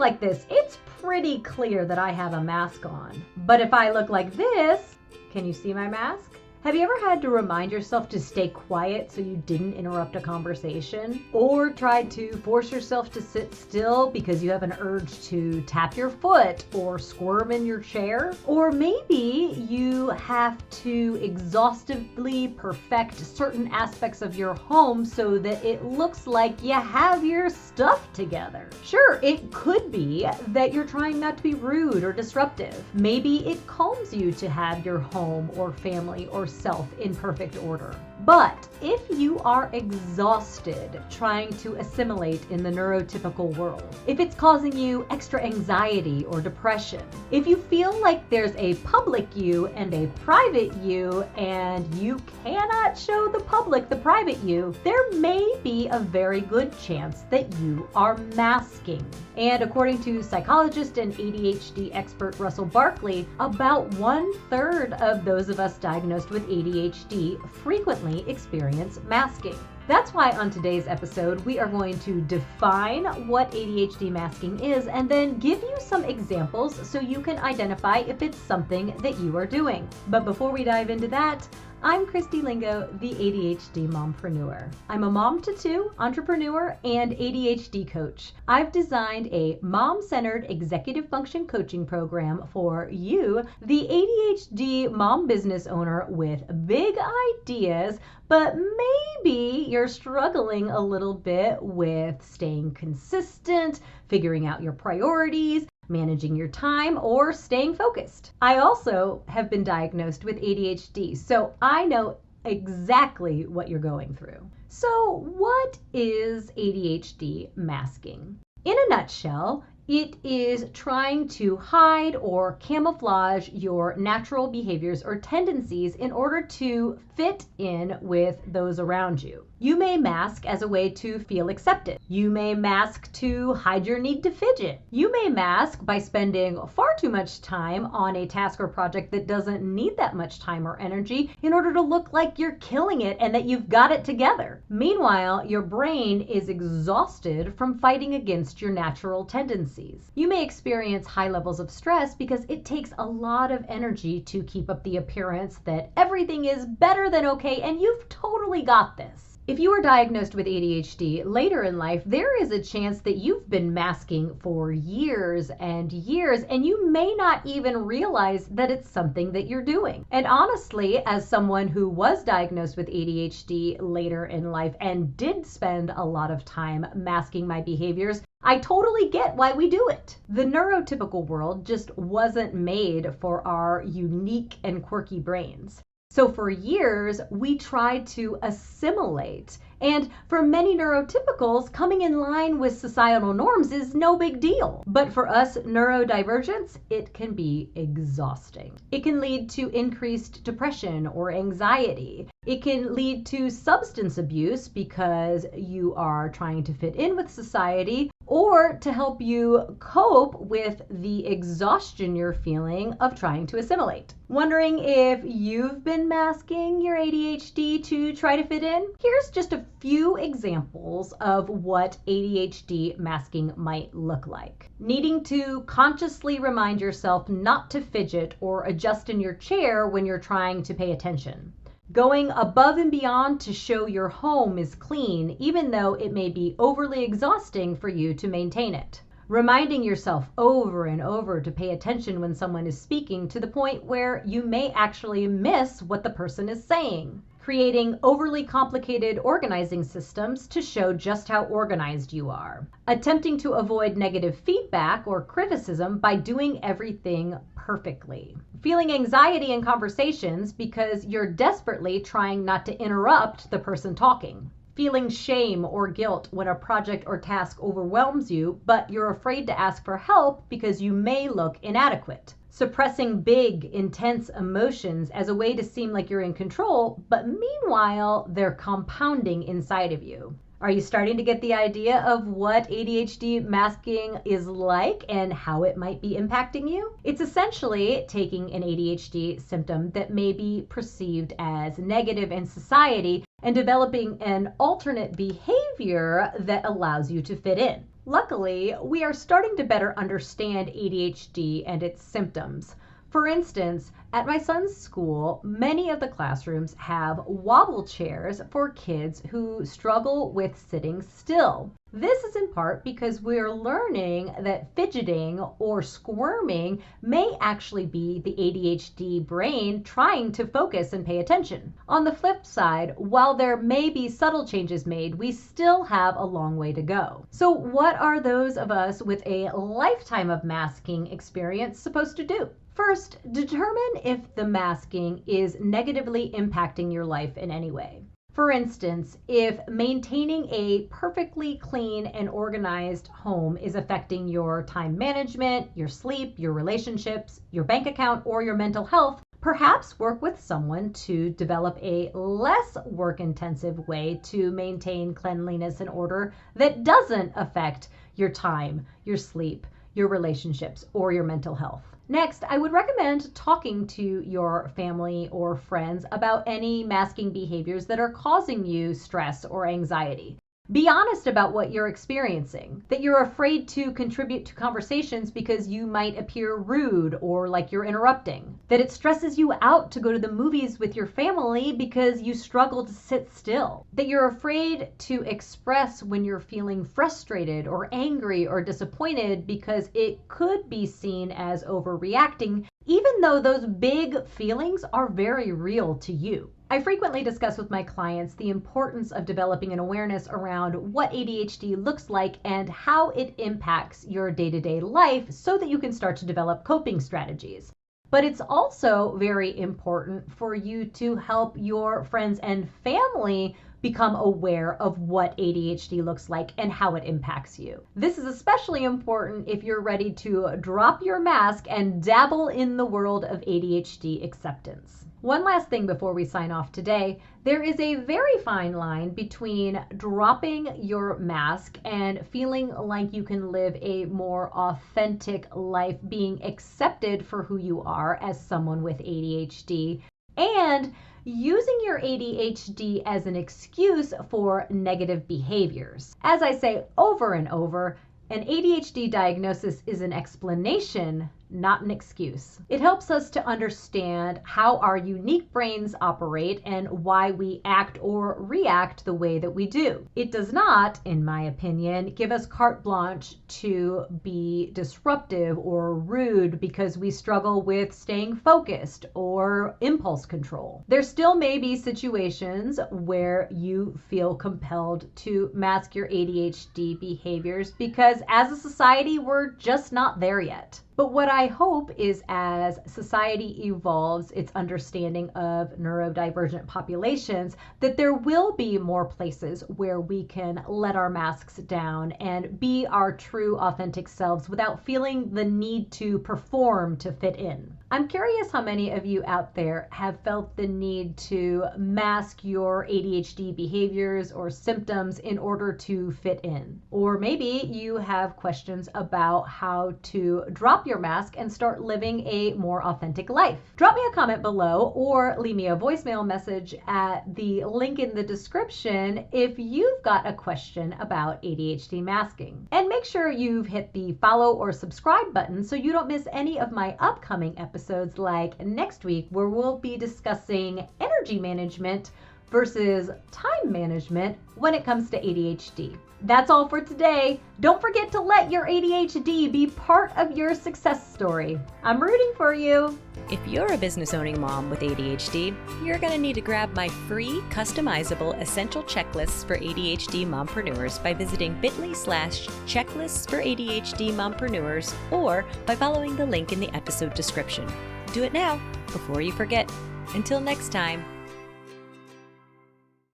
like this, it's pretty clear that I have a mask on. But if I look like this, can you see my mask? Have you ever had to remind yourself to stay quiet so you didn't interrupt a conversation? Or tried to force yourself to sit still because you have an urge to tap your foot or squirm in your chair? Or maybe you have to exhaustively perfect certain aspects of your home so that it looks like you have your stuff together. Sure, it could be that you're trying not to be rude or disruptive. Maybe it calms you to have your home or family or self in perfect order. But if you are exhausted trying to assimilate in the neurotypical world, if it's causing you extra anxiety or depression, if you feel like there's a public you and a private you and you cannot show the public the private you, there may be a very good chance that you are masking. And according to psychologist and ADHD expert Russell Barkley, about 1/3 of those of us diagnosed with ADHD frequently experience masking. That's why on today's episode, we are going to define what ADHD masking is and then give you some examples so you can identify if it's something that you are doing. But before we dive into that, I'm Christy Lingo, the ADHD mompreneur. I'm a mom to two, entrepreneur, and ADHD coach. I've designed a mom-centered executive function coaching program for you, the ADHD mom business owner with big ideas, but maybe you're struggling a little bit with staying consistent, figuring out your priorities, managing your time, or staying focused. I also have been diagnosed with ADHD, so I know exactly what you're going through. So what is ADHD masking? In a nutshell, it is trying to hide or camouflage your natural behaviors or tendencies in order to fit in with those around you. You may mask as a way to feel accepted. You may mask to hide your need to fidget. You may mask by spending far too much time on a task or project that doesn't need that much time or energy in order to look like you're killing it and that you've got it together. Meanwhile, your brain is exhausted from fighting against your natural tendencies. You may experience high levels of stress because it takes a lot of energy to keep up the appearance that everything is better than okay and you've totally got this. If you are diagnosed with ADHD later in life, there is a chance that you've been masking for years and years, and you may not even realize that it's something that you're doing. And honestly, as someone who was diagnosed with ADHD later in life and did spend a lot of time masking my behaviors, I totally get why we do it. The neurotypical world just wasn't made for our unique and quirky brains. So for years, we tried to assimilate. And for many neurotypicals, coming in line with societal norms is no big deal. But for us neurodivergents, it can be exhausting. It can lead to increased depression or anxiety. It can lead to substance abuse because you are trying to fit in with society, or to help you cope with the exhaustion you're feeling of trying to assimilate. Wondering if you've been masking your ADHD to try to fit in? Here's just a few examples of what ADHD masking might look like. Needing to consciously remind yourself not to fidget or adjust in your chair when you're trying to pay attention. Going above and beyond to show your home is clean, even though it may be overly exhausting for you to maintain it. Reminding yourself over and over to pay attention when someone is speaking to the point where you may actually miss what the person is saying. Creating overly complicated organizing systems to show just how organized you are. Attempting to avoid negative feedback or criticism by doing everything perfectly. Feeling anxiety in conversations because you're desperately trying not to interrupt the person talking. Feeling shame or guilt when a project or task overwhelms you, but you're afraid to ask for help because you may look inadequate. Suppressing big, intense emotions as a way to seem like you're in control, but meanwhile, they're compounding inside of you. Are you starting to get the idea of what ADHD masking is like and how it might be impacting you? It's essentially taking an ADHD symptom that may be perceived as negative in society and developing an alternate behavior that allows you to fit in. Luckily, we are starting to better understand ADHD and its symptoms. For instance, at my son's school, many of the classrooms have wobble chairs for kids who struggle with sitting still. This is in part because we're learning that fidgeting or squirming may actually be the ADHD brain trying to focus and pay attention. On the flip side, while there may be subtle changes made, we still have a long way to go. So what are those of us with a lifetime of masking experience supposed to do? First, determine if the masking is negatively impacting your life in any way. For instance, if maintaining a perfectly clean and organized home is affecting your time management, your sleep, your relationships, your bank account, or your mental health, perhaps work with someone to develop a less work-intensive way to maintain cleanliness and order that doesn't affect your time, your sleep, your relationships, or your mental health. Next, I would recommend talking to your family or friends about any masking behaviors that are causing you stress or anxiety. Be honest about what you're experiencing, that you're afraid to contribute to conversations because you might appear rude or like you're interrupting, that it stresses you out to go to the movies with your family because you struggle to sit still, that you're afraid to express when you're feeling frustrated or angry or disappointed because it could be seen as overreacting, even though those big feelings are very real to you. I frequently discuss with my clients the importance of developing an awareness around what ADHD looks like and how it impacts your day-to-day life so that you can start to develop coping strategies. But it's also very important for you to help your friends and family become aware of what ADHD looks like and how it impacts you. This is especially important if you're ready to drop your mask and dabble in the world of ADHD acceptance. One last thing before we sign off today, there is a very fine line between dropping your mask and feeling like you can live a more authentic life, being accepted for who you are as someone with ADHD, and using your ADHD as an excuse for negative behaviors. As I say over and over, an ADHD diagnosis is an explanation, not an excuse. It helps us to understand how our unique brains operate and why we act or react the way that we do. It does not, in my opinion, give us carte blanche to be disruptive or rude because we struggle with staying focused or impulse control. There still may be situations where you feel compelled to mask your ADHD behaviors because as a society, we're just not there yet. But what I hope is as society evolves its understanding of neurodivergent populations, that there will be more places where we can let our masks down and be our true authentic selves without feeling the need to perform to fit in. I'm curious how many of you out there have felt the need to mask your ADHD behaviors or symptoms in order to fit in. Or maybe you have questions about how to drop your mask and start living a more authentic life. Drop me a comment below or leave me a voicemail message at the link in the description if you've got a question about ADHD masking. And make sure you've hit the follow or subscribe button so you don't miss any of my upcoming episodes like next week where we'll be discussing energy management versus time management when it comes to ADHD. That's all for today. Don't forget to let your ADHD be part of your success story. I'm rooting for you. If you're a business owning mom with ADHD, you're going to need to grab my free customizable essential checklists for ADHD mompreneurs by visiting bit.ly/checklists for ADHD mompreneurs or by following the link in the episode description. Do it now before you forget. Until next time.